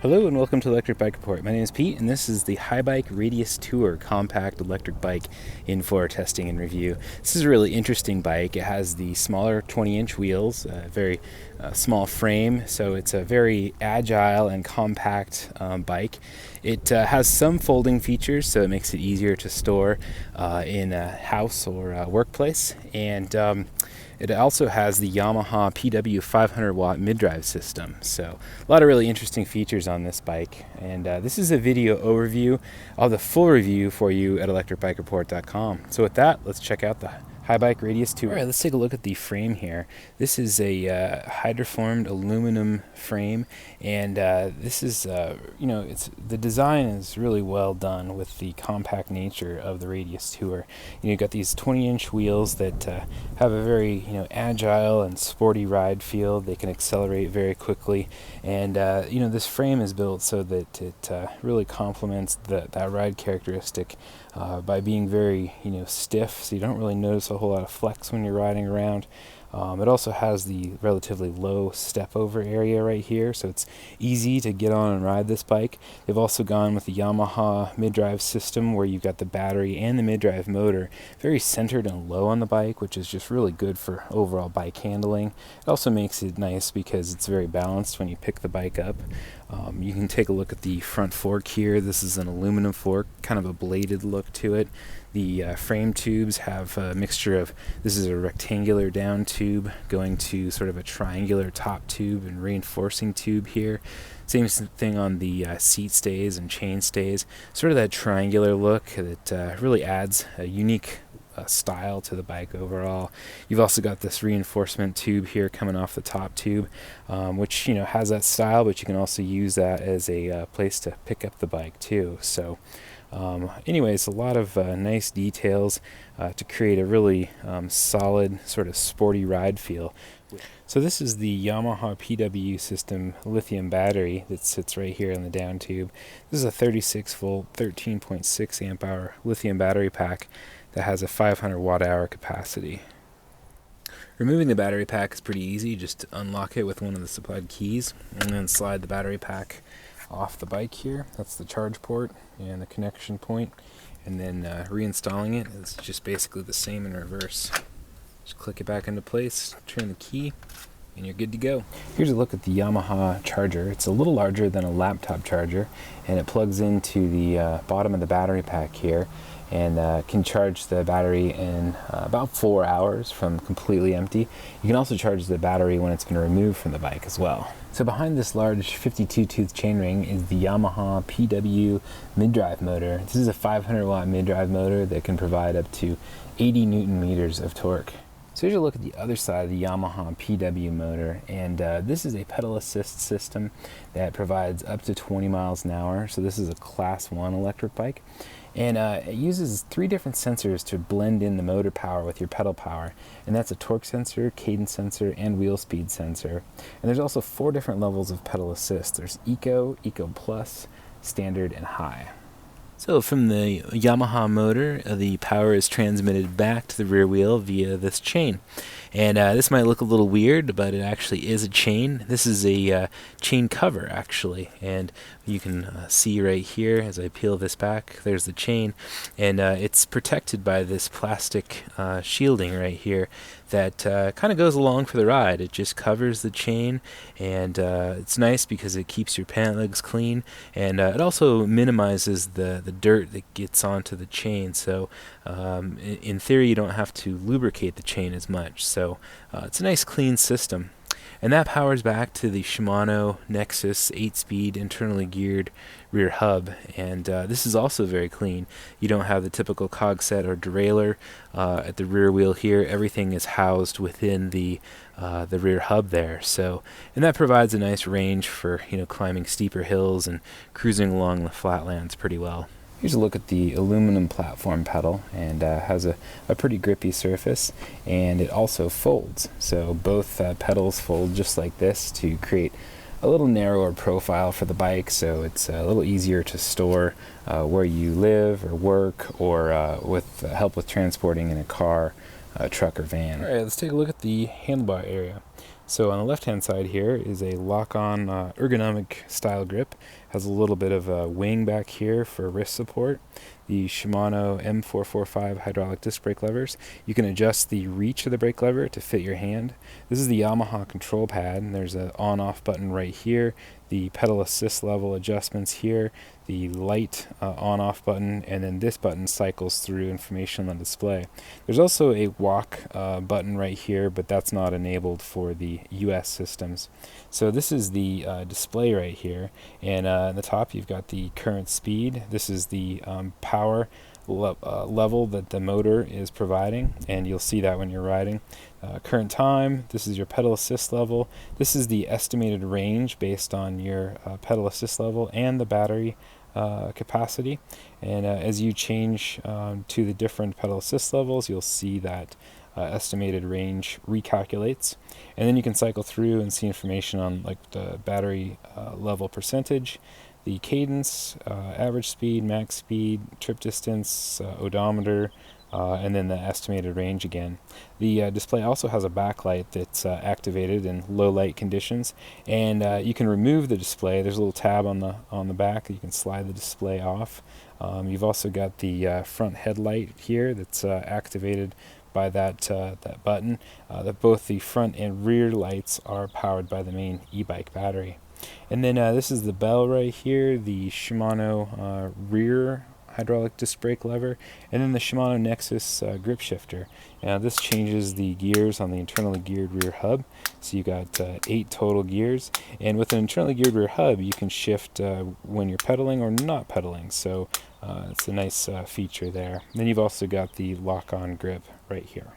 Hello and welcome to Electric Bike Report. My name is Pete and this is the Haibike Radius Tour compact electric bike in for testing and review. This is a really interesting bike. It has the smaller 20-inch wheels, a very small frame, so it's a very agile and compact bike. It has some folding features, so it makes it easier to store in a house or a workplace. And it also has the Yamaha PW 500 watt mid-drive system. So a lot of really interesting features on this bike. And this is a video overview. I'll have the full review for you at electricbikereport.com. So with that, let's check out the Haibike Radius Tour. All right, let's take a look at the frame here. This is a hydroformed aluminum frame, and this is, the design is really well done with the compact nature of the Radius Tour. You've got these 20-inch wheels that have a very, agile and sporty ride feel. They can accelerate very quickly, and this frame is built so that it really complements that ride characteristic by being very, stiff, so you don't really notice a whole lot of flex when you're riding around. It also has the relatively low step over area right here, so it's easy to get on and ride this bike. They've also gone with the Yamaha mid-drive system where you've got the battery and the mid-drive motor very centered and low on the bike, which is just really good for overall bike handling. It also makes it nice because it's very balanced when you pick the bike up. You can take a look at the front fork here. This is an aluminum fork, kind of a bladed look to it. The frame tubes have a mixture of, this is a rectangular down tube going to sort of a triangular top tube and reinforcing tube here. Same thing on the seat stays and chain stays. Sort of that triangular look that really adds a unique style to the bike overall. You've also got this reinforcement tube here coming off the top tube, which has that style, but you can also use that as a place to pick up the bike too. So anyways, a lot of nice details to create a really solid sort of sporty ride feel. So this is the Yamaha PW system lithium battery that sits right here in the down tube. This is a 36 volt 13.6 amp hour lithium battery pack that has a 500 watt hour capacity. Removing the battery pack is pretty easy. Just unlock it with one of the supplied keys and then slide the battery pack off the bike here. That's the charge port and the connection point, and then reinstalling it is just basically the same in reverse. Just click it back into place, turn the key, and you're good to go. Here's a look at the Yamaha charger. It's a little larger than a laptop charger, and it plugs into the bottom of the battery pack here, and can charge the battery in about 4 hours from completely empty. You can also charge the battery when it's been removed from the bike as well. So behind this large 52-tooth chainring is the Yamaha PW mid-drive motor. This is a 500 watt mid-drive motor that can provide up to 80 Newton meters of torque. So here's a look at the other side of the Yamaha PW motor, and this is a pedal assist system that provides up to 20 miles an hour. So this is a class 1 electric bike, and it uses 3 different sensors to blend in the motor power with your pedal power, and that's a torque sensor, cadence sensor, and wheel speed sensor. And there's also 4 different levels of pedal assist. There's Eco, Eco Plus, Standard, and High. So from the Yamaha motor, the power is transmitted back to the rear wheel via this chain. And this might look a little weird, but it actually is a chain. This is a chain cover, actually. And you can see right here, as I peel this back, there's the chain. And it's protected by this plastic shielding right here that kind of goes along for the ride. It just covers the chain, and it's nice because it keeps your pant legs clean, and it also minimizes the dirt that gets onto the chain. So in theory, you don't have to lubricate the chain as much. So it's a nice clean system. And that powers back to the Shimano Nexus 8-speed internally geared rear hub, and this is also very clean. You don't have the typical cog set or derailleur at the rear wheel here. Everything is housed within the rear hub there. So, and that provides a nice range for climbing steeper hills and cruising along the flatlands pretty well. Here's a look at the aluminum platform pedal, and has a pretty grippy surface, and it also folds. So both pedals fold just like this to create a little narrower profile for the bike, so it's a little easier to store where you live or work, or with help with transporting in a car, truck, or van. All right, let's take a look at the handlebar area. So on the left-hand side here is a lock-on ergonomic style grip. Has a little bit of a wing back here for wrist support. The Shimano M445 hydraulic disc brake levers. You can adjust the reach of the brake lever to fit your hand. This is the Yamaha control pad, and there's an on-off button right here. The pedal assist level adjustments here, the light on-off button, and then this button cycles through information on the display. There's also a walk button right here, but that's not enabled for the US systems. So this is the display right here, and at the top you've got the current speed. This is the power level that the motor is providing, and you'll see that when you're riding. Current time, this is your pedal assist level. This is the estimated range based on your pedal assist level and the battery capacity. And as you change to the different pedal assist levels, you'll see that estimated range recalculates, and then you can cycle through and see information on like the battery level percentage, the cadence, average speed, max speed, trip distance, odometer, and then the estimated range again. The display also has a backlight that's activated in low light conditions, and you can remove the display. There's a little tab on the back that you can slide the display off. You've also got the front headlight here that's activated by that button. That both the front and rear lights are powered by the main e-bike battery. And then this is the bell right here, the Shimano rear hydraulic disc brake lever, and then the Shimano Nexus grip shifter. Now this changes the gears on the internally geared rear hub, so you got 8 total gears, and with an internally geared rear hub you can shift when you're pedaling or not pedaling, so it's a nice feature there. And then you've also got the lock-on grip right here.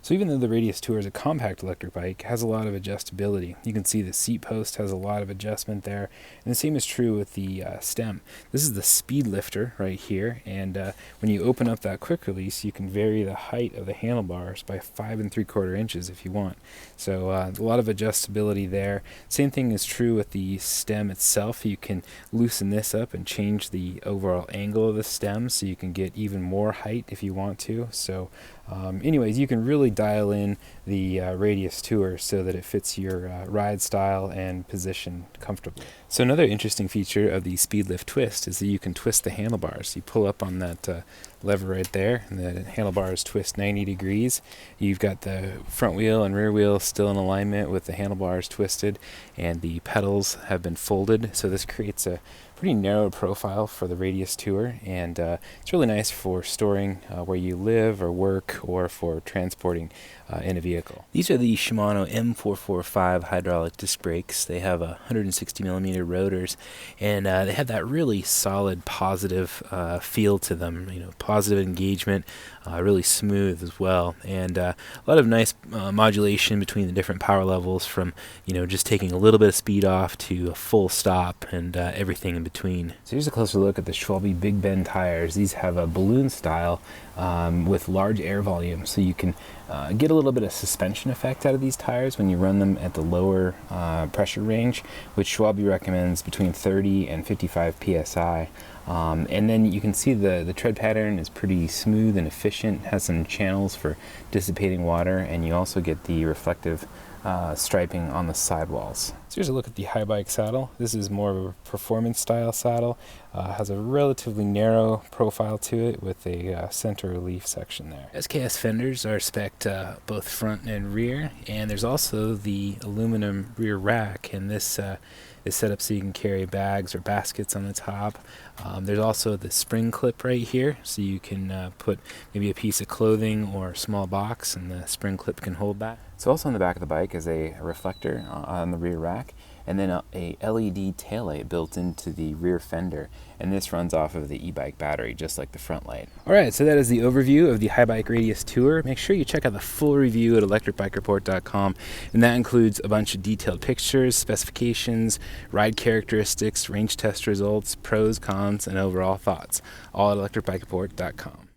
So even though the Radius Tour is a compact electric bike, it has a lot of adjustability. You can see the seat post has a lot of adjustment there, and the same is true with the stem. This is the speed lifter right here, and when you open up that quick release, you can vary the height of the handlebars by 5 3/4 inches if you want. So a lot of adjustability there. Same thing is true with the stem itself. You can loosen this up and change the overall angle of the stem, so you can get even more height if you want to. So anyways, you can really dial in the Radius Tour so that it fits your ride style and position comfortably. So another interesting feature of the Speedlift Twist is that you can twist the handlebars. You pull up on that lever right there, and the handlebars twist 90 degrees. You've got the front wheel and rear wheel still in alignment with the handlebars twisted, and the pedals have been folded, so this creates a pretty narrow profile for the Radius Tour, and it's really nice for storing where you live or work, or for transporting in a vehicle. These are the Shimano M445 hydraulic disc brakes. They have 160 millimeter rotors, and they have that really solid, positive feel to them. You know, positive engagement, really smooth as well, and a lot of nice modulation between the different power levels, from just taking a little bit of speed off to a full stop, and everything in between. So here's a closer look at the Schwalbe Big Bend tires. These have a balloon style with large air volume, so you can get a little bit of suspension effect out of these tires when you run them at the lower pressure range, which Schwalbe recommends between 30 and 55 psi. And then you can see the tread pattern is pretty smooth and efficient, has some channels for dissipating water, and you also get the reflective striping on the sidewalls. So here's a look at the Haibike saddle. This is more of a performance style saddle. Has a relatively narrow profile to it with a center relief section there. SKS fenders are spec'd both front and rear, and there's also the aluminum rear rack, and this is set up so you can carry bags or baskets on the top. There's also the spring clip right here, so you can put maybe a piece of clothing or a small box, and the spring clip can hold that. So also on the back of the bike is a reflector on the rear rack, and then a LED taillight built into the rear fender, and this runs off of the e-bike battery just like the front light. Alright, so that is the overview of the Haibike Radius Tour. Make sure you check out the full review at electricbikereport.com, and that includes a bunch of detailed pictures, specifications, ride characteristics, range test results, pros, cons, and overall thoughts, all at electricbikereport.com.